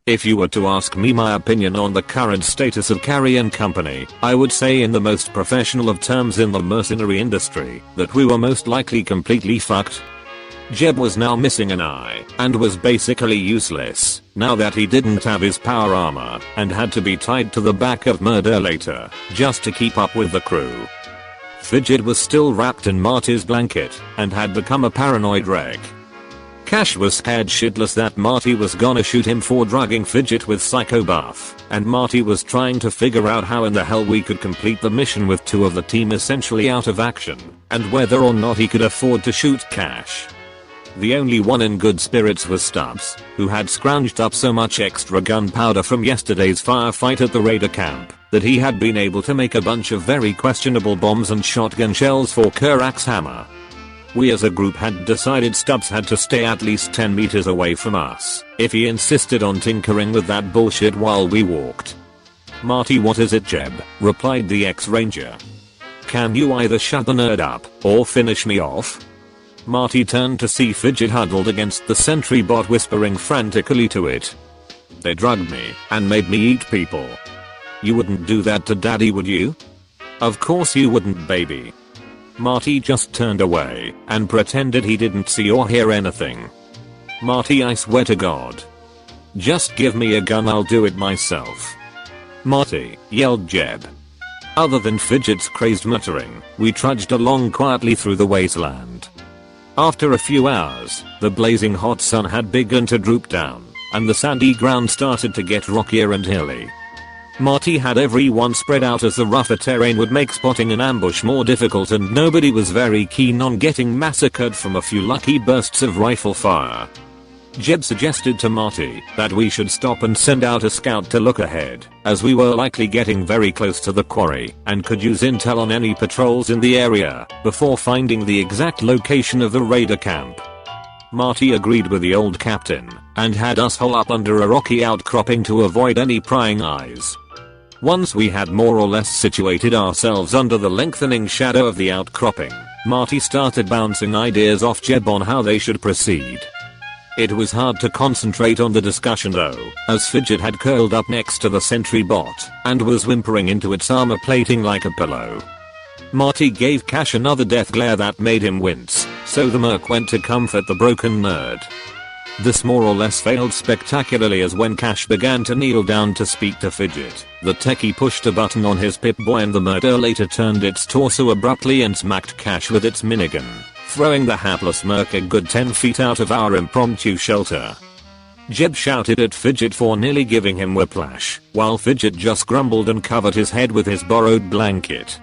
If you were to ask me my opinion on the current status of Carrion Company, I would say in the most professional of terms in the mercenary industry, that we were most likely completely fucked. Jeb was now missing an eye, and was basically useless, now that he didn't have his power armor, and had to be tied to the back of Murder Later, just to keep up with the crew. Fidget was still wrapped in Marty's blanket, and had become a paranoid wreck. Cash was scared shitless that Marty was gonna shoot him for drugging Fidget with Psycho Buff, and Marty was trying to figure out how in the hell we could complete the mission with 2 of the team essentially out of action, and whether or not he could afford to shoot Cash. The only one in good spirits was Stubbs, who had scrounged up so much extra gunpowder from yesterday's firefight at the raider camp that he had been able to make a bunch of very questionable bombs and shotgun shells for Kerak's hammer. We as a group had decided Stubbs had to stay at least 10 meters away from us if he insisted on tinkering with that bullshit while we walked. "Marty, what is it, Jeb?" replied the ex-ranger. "Can you either shut the nerd up or finish me off?" Marty turned to see Fidget huddled against the sentry bot whispering frantically to it. "They drugged me and made me eat people." "You wouldn't do that to daddy, would you?" "Of course you wouldn't, baby." Marty just turned away and pretended he didn't see or hear anything. "Marty, I swear to God. Just give me a gun, I'll do it myself." "Marty," yelled Jeb. Other than Fidget's crazed muttering, we trudged along quietly through the wasteland. After a few hours, the blazing hot sun had begun to droop down, and the sandy ground started to get rockier and hilly. Marty had everyone spread out as the rougher terrain would make spotting an ambush more difficult, and nobody was very keen on getting massacred from a few lucky bursts of rifle fire. Jeb suggested to Marty that we should stop and send out a scout to look ahead, as we were likely getting very close to the quarry and could use intel on any patrols in the area before finding the exact location of the raider camp. Marty agreed with the old captain and had us hole up under a rocky outcropping to avoid any prying eyes. Once we had more or less situated ourselves under the lengthening shadow of the outcropping, Marty started bouncing ideas off Jeb on how they should proceed. It was hard to concentrate on the discussion though, as Fidget had curled up next to the sentry bot and was whimpering into its armor plating like a pillow. Marty gave Cash another death glare that made him wince, so the Merc went to comfort the broken nerd. This more or less failed spectacularly, as when Cash began to kneel down to speak to Fidget, the techie pushed a button on his Pip-Boy and the Murder Later turned its torso abruptly and smacked Cash with its minigun, throwing the hapless Merc a good 10 feet out of our impromptu shelter. Jeb shouted at Fidget for nearly giving him whiplash, while Fidget just grumbled and covered his head with his borrowed blanket.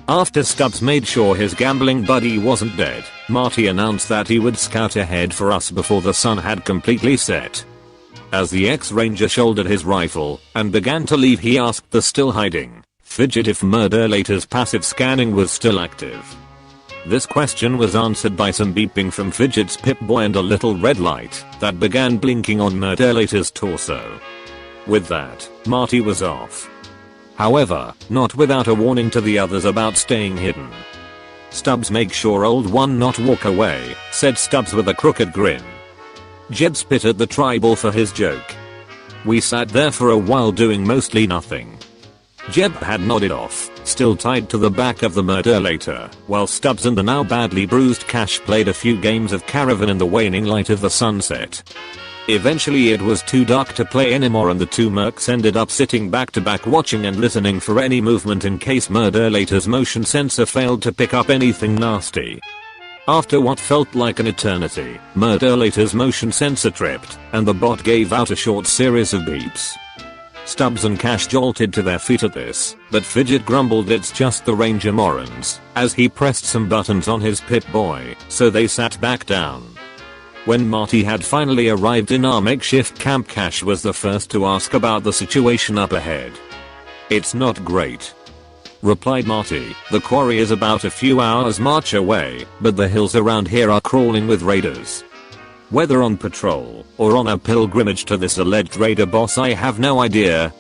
After Stubbs made sure his gambling buddy wasn't dead, Marty announced that he would scout ahead for us before the sun had completely set. As the ex-ranger shouldered his rifle and began to leave, he asked the still hiding Fidget if Murder Later's passive scanning was still active. This question was answered by some beeping from Fidget's Pip-Boy and a little red light that began blinking on Murder Later's torso. With that, Marty was off. However, not without a warning to the others about staying hidden. "Stubbs, make sure old one not walk away," said Stubbs with a crooked grin. Jeb spit at the tribal for his joke. We sat there for a while doing mostly nothing. Jeb had nodded off, still tied to the back of the Murder Later, while Stubbs and the now badly bruised Cash played a few games of Caravan in the waning light of the sunset. Eventually it was too dark to play anymore, and the two Mercs ended up sitting back to back watching and listening for any movement in case Murder Later's motion sensor failed to pick up anything nasty. After what felt like an eternity, Murder Later's motion sensor tripped, and the bot gave out a short series of beeps. Stubbs and Cash jolted to their feet at this, but Fidget grumbled it's just the Ranger morons, as he pressed some buttons on his Pip-Boy, so they sat back down. When Marty had finally arrived in our makeshift camp, Cash was the first to ask about the situation up ahead. "It's not great," replied Marty. "The quarry is about a few hours march away, but the hills around here are crawling with raiders. Whether on patrol or on a pilgrimage to this alleged raider boss, I have no idea.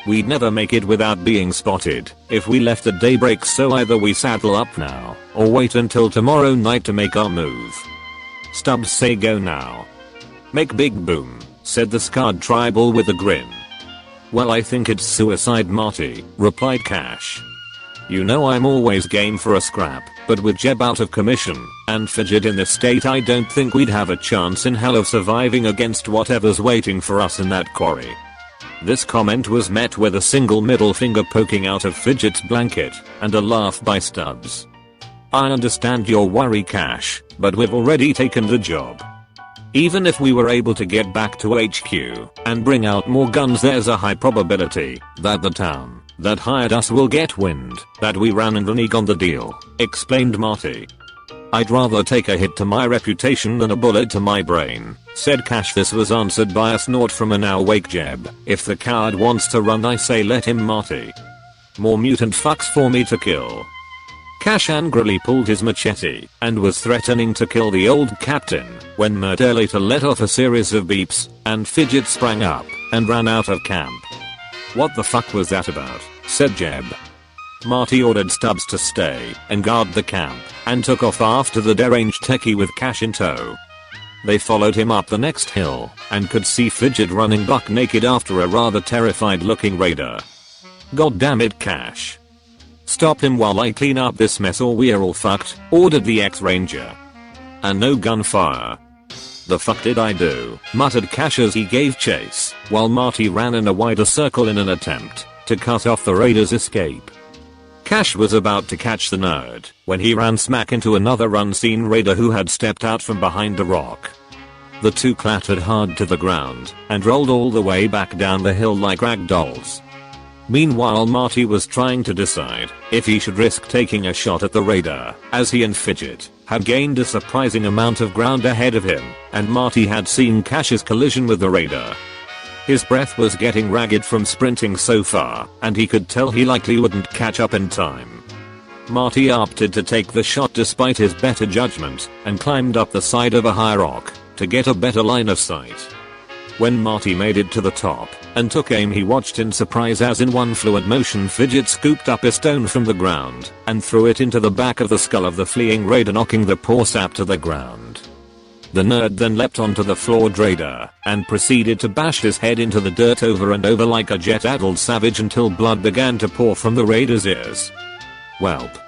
We'd never make it without being spotted if we left at daybreak, so either we saddle up now or wait until tomorrow night to make our move." Stubbs, say go now. "Make big boom," said the scarred tribal with a grin. Well, I think it's suicide, Marty, replied Cash. You know I'm always game for a scrap, but with Jeb out of commission and Fidget in this state, I don't think we'd have a chance in hell of surviving against whatever's waiting for us in that quarry. This comment was met with a single middle finger poking out of Fidget's blanket and a laugh by Stubbs. I understand your worry, Cash, but we've already taken the job. Even if we were able to get back to HQ and bring out more guns, there's a high probability that the town that hired us will get wind that we ran and renege on the deal, explained Marty. I'd rather take a hit to my reputation than a bullet to my brain, said Cash. This was answered by a snort from a now awake Jeb. If the coward wants to run, I say let him, Marty. More mutant fucks for me to kill. Cash angrily pulled his machete and was threatening to kill the old captain when Mert later let off a series of beeps and Fidget sprang up and ran out of camp. What the fuck was that about? Said Jeb. Marty ordered Stubbs to stay and guard the camp and took off after the deranged techie with Cash in tow. They followed him up the next hill and could see Fidget running buck naked after a rather terrified looking raider. God damn it, Cash. Stop him while I clean up this mess or we're all fucked, ordered the ex-ranger. And no gunfire. The fuck did I do? Muttered Cash as he gave chase, while Marty ran in a wider circle in an attempt to cut off the raider's escape. Cash was about to catch the nerd when he ran smack into another unseen raider who had stepped out from behind a rock. The two clattered hard to the ground and rolled all the way back down the hill like rag dolls. Meanwhile, Marty was trying to decide if he should risk taking a shot at the raider, as he and Fidget had gained a surprising amount of ground ahead of him, and Marty had seen Cash's collision with the raider. His breath was getting ragged from sprinting so far, and he could tell he likely wouldn't catch up in time. Marty opted to take the shot despite his better judgment, and climbed up the side of a high rock to get a better line of sight. When Marty made it to the top and took aim, he watched in surprise as in one fluid motion Fidget scooped up a stone from the ground and threw it into the back of the skull of the fleeing raider, knocking the poor sap to the ground. The nerd then leapt onto the floored raider and proceeded to bash his head into the dirt over and over like a jet-addled savage until blood began to pour from the raider's ears. Welp.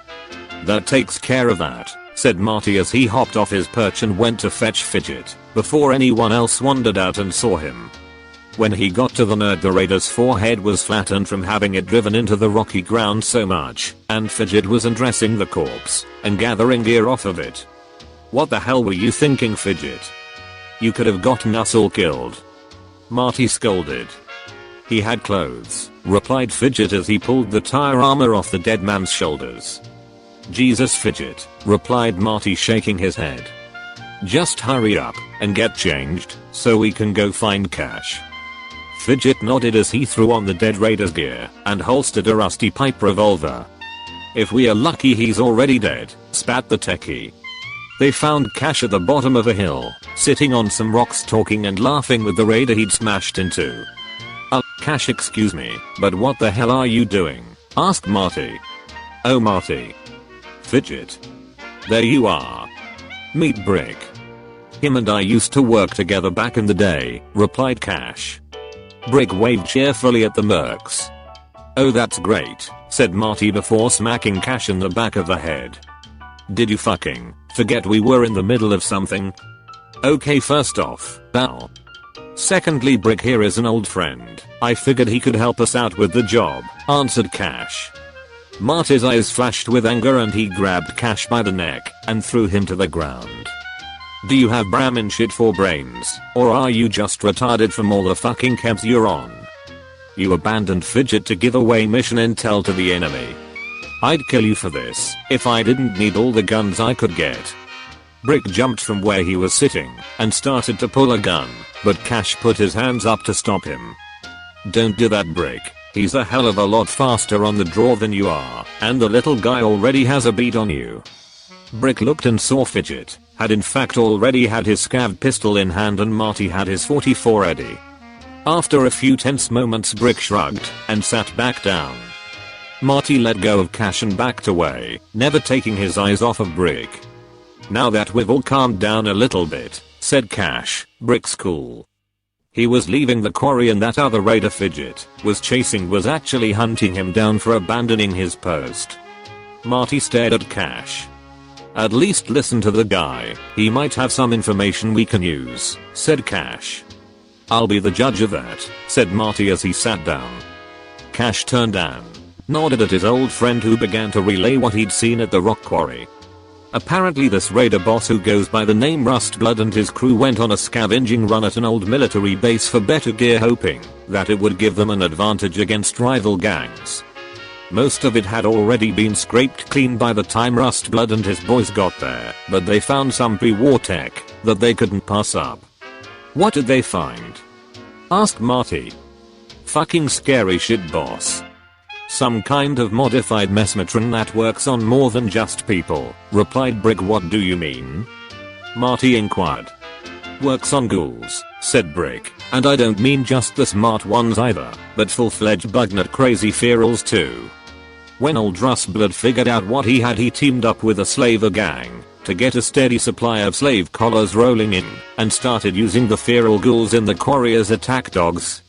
That takes care of that, said Marty as he hopped off his perch and went to fetch Fidget before anyone else wandered out and saw him. When he got to the nerd, the raider's forehead was flattened from having it driven into the rocky ground so much, and Fidget was undressing the corpse and gathering gear off of it. What the hell were you thinking, Fidget? You could have gotten us all killed. Marty scolded. He had clothes, replied Fidget as he pulled the tire armor off the dead man's shoulders. Jesus, Fidget, replied Marty, shaking his head. Just hurry up and get changed so we can go find Cash. Fidget nodded as he threw on the dead raider's gear and holstered a rusty pipe revolver. If we are lucky he's already dead, spat the techie. They found Cash at the bottom of a hill, sitting on some rocks talking and laughing with the raider he'd smashed into. Cash, excuse me, but what the hell are you doing? Asked Marty. Oh, Marty. Fidget. There you are. Meet Brick. Him and I used to work together back in the day, replied Cash. Brick waved cheerfully at the Mercs. Oh, that's great, said Marty before smacking Cash in the back of the head. Did you fucking forget we were in the middle of something? Okay, first off, bow. Secondly, Brick here is an old friend. I figured he could help us out with the job, answered Cash. Marty's eyes flashed with anger and he grabbed Cash by the neck and threw him to the ground. Do you have Brahmin shit for brains, or are you just retarded from all the fucking camps you're on? You abandoned Fidget to give away mission intel to the enemy. I'd kill you for this if I didn't need all the guns I could get. Brick jumped from where he was sitting and started to pull a gun, but Cash put his hands up to stop him. Don't do that, Brick. He's a hell of a lot faster on the draw than you are, and the little guy already has a beat on you. Brick looked and saw Fidget had in fact already had his scabbed pistol in hand and Marty had his .44 ready. After a few tense moments, Brick shrugged and sat back down. Marty let go of Cash and backed away, never taking his eyes off of Brick. Now that we've all calmed down a little bit, said Cash, Brick's cool. He was leaving the quarry and that other raider Fidget was actually hunting him down for abandoning his post. Marty stared at Cash. At least listen to the guy, he might have some information we can use, said Cash. I'll be the judge of that, said Marty as he sat down. Cash turned and nodded at his old friend who began to relay what he'd seen at the rock quarry. Apparently this raider boss who goes by the name Rustblood and his crew went on a scavenging run at an old military base for better gear, hoping that it would give them an advantage against rival gangs. Most of it had already been scraped clean by the time Rustblood and his boys got there, but they found some pre-war tech that they couldn't pass up. What did they find? Asked Marty. Fucking scary shit, boss. Some kind of modified mesmetron that works on more than just people, replied Brick. What do you mean? Marty inquired. Works on ghouls, said Brick, and I don't mean just the smart ones either, but full-fledged bugnut crazy ferals too. When old Rustblood figured out what he teamed up with a slaver gang to get a steady supply of slave collars rolling in and started using the feral ghouls in the quarry as attack dogs.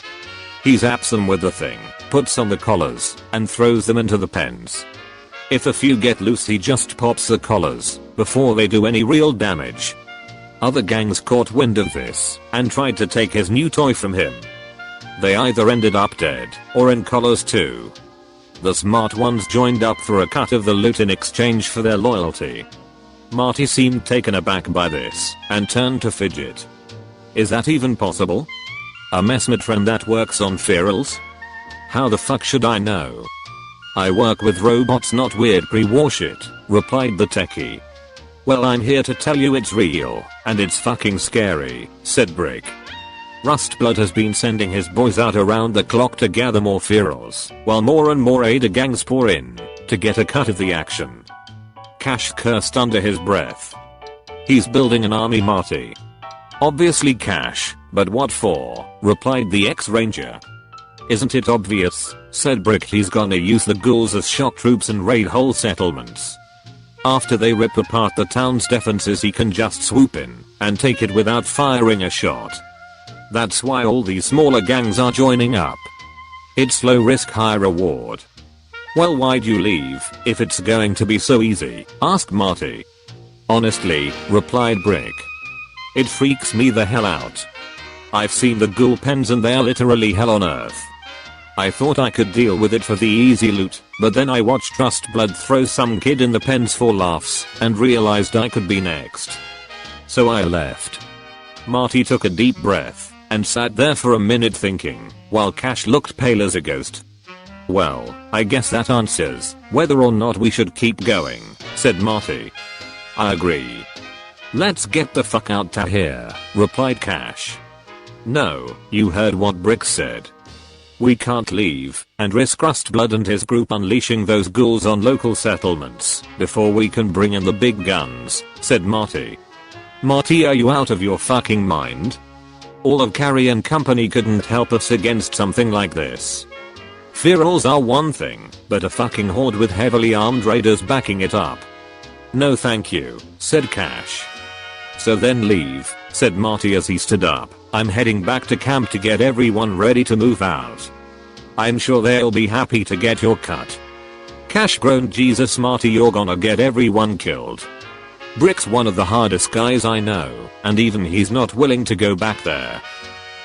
He zaps them with the thing, puts on the collars, and throws them into the pens. If a few get loose he just pops the collars before they do any real damage. Other gangs caught wind of this and tried to take his new toy from him. They either ended up dead or in collars too. The smart ones joined up for a cut of the loot in exchange for their loyalty. Marty seemed taken aback by this and turned to Fidget. Is that even possible? A mesmetron that works on ferals? How the fuck should I know? I work with robots, not weird pre-war shit, replied the techie. Well, I'm here to tell you it's real, and it's fucking scary, said Brick. Rustblood has been sending his boys out around the clock to gather more ferals, while more and more Ada gangs pour in to get a cut of the action. Cash cursed under his breath. He's building an army, Marty. Obviously Cash, but what for? Replied the ex-ranger. Isn't it obvious? Said Brick. He's gonna use the ghouls as shock troops and raid whole settlements. After they rip apart the town's defenses he can just swoop in and take it without firing a shot. That's why all these smaller gangs are joining up. It's low risk, high reward. Well, why'd you leave if it's going to be so easy? Asked Marty. Honestly, replied Brick. It freaks me the hell out. I've seen the ghoul pens and they're literally hell on earth. I thought I could deal with it for the easy loot, but then I watched Rustblood throw some kid in the pens for laughs and realized I could be next. So I left. Marty took a deep breath and sat there for a minute thinking, while Cash looked pale as a ghost. Well, I guess that answers whether or not we should keep going, said Marty. I agree. Let's get the fuck out of here, replied Cash. No, you heard what Brick said. We can't leave and risk Rustblood and his group unleashing those ghouls on local settlements before we can bring in the big guns, said Marty. Marty, are you out of your fucking mind? All of Carrion Company couldn't help us against something like this. Ferals are one thing, but a fucking horde with heavily armed raiders backing it up. No thank you, said Cash. So then leave, said Marty as he stood up. I'm heading back to camp to get everyone ready to move out. I'm sure they'll be happy to get your cut. Cash groaned. Jesus Marty, you're gonna get everyone killed. Brick's one of the hardest guys I know, and even he's not willing to go back there.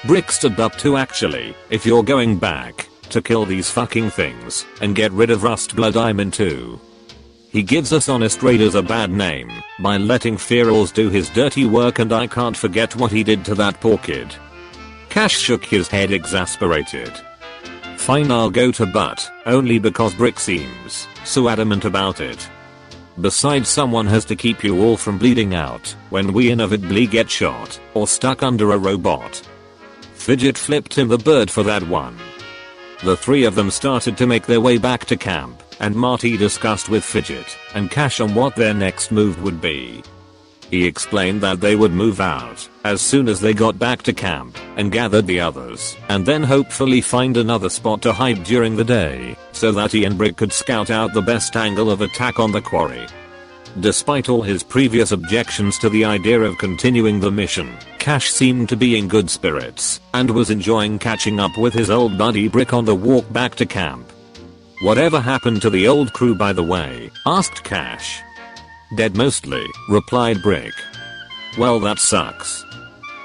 Brick stood up too. Actually, if you're going back to kill these fucking things and get rid of Rustblood, I'm in too. He gives us honest raiders a bad name by letting ferals do his dirty work, and I can't forget what he did to that poor kid. Cash shook his head exasperated. Fine, I'll go to, but only because Brick seems so adamant about it. Besides, someone has to keep you all from bleeding out when we inevitably get shot or stuck under a robot. Fidget flipped him the bird for that one. The three of them started to make their way back to camp, and Marty discussed with Fidget and Cash on what their next move would be. He explained that they would move out as soon as they got back to camp and gathered the others, and then hopefully find another spot to hide during the day so that he and Brick could scout out the best angle of attack on the quarry. Despite all his previous objections to the idea of continuing the mission, Cash seemed to be in good spirits and was enjoying catching up with his old buddy Brick on the walk back to camp. "Whatever happened to the old crew, by the way?" asked Cash. "Dead mostly," replied Brick. "Well, that sucks."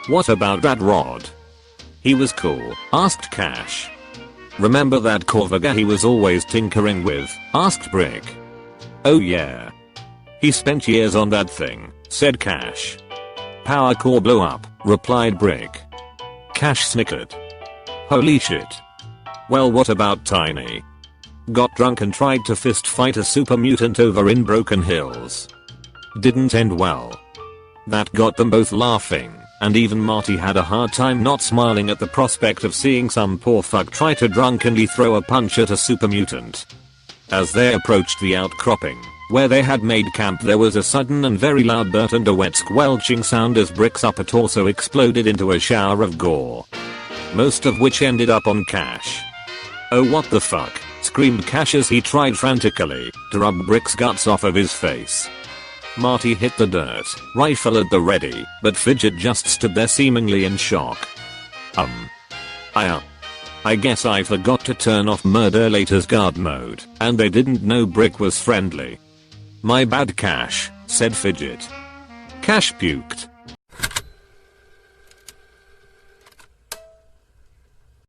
"What about that Rod?" "He was cool," asked Cash. "Remember that Corvaga he was always tinkering with?" asked Brick. "Oh yeah. He spent years on that thing," said Cash. "Power core blew up," replied Brick. Cash snickered. "Holy shit. Well, what about Tiny?" "Got drunk and tried to fist fight a super mutant over in Broken Hills. Didn't end well. That got them both laughing, and even Marty had a hard time not smiling at the prospect of seeing some poor fuck try to drunkenly throw a punch at a super mutant." As they approached the outcropping, where they had made camp, there was a sudden and very loud burst and a wet squelching sound as Brick's upper torso exploded into a shower of gore, most of which ended up on Cash. "Oh, what the fuck," screamed Cash as he tried frantically to rub Brick's guts off of his face. Marty hit the dirt, rifle at the ready, but Fidget just stood there seemingly in shock. I guess I forgot to turn off Murderlator's guard mode, and they didn't know Brick was friendly." "My bad, Cash," said Fidget. Cash puked.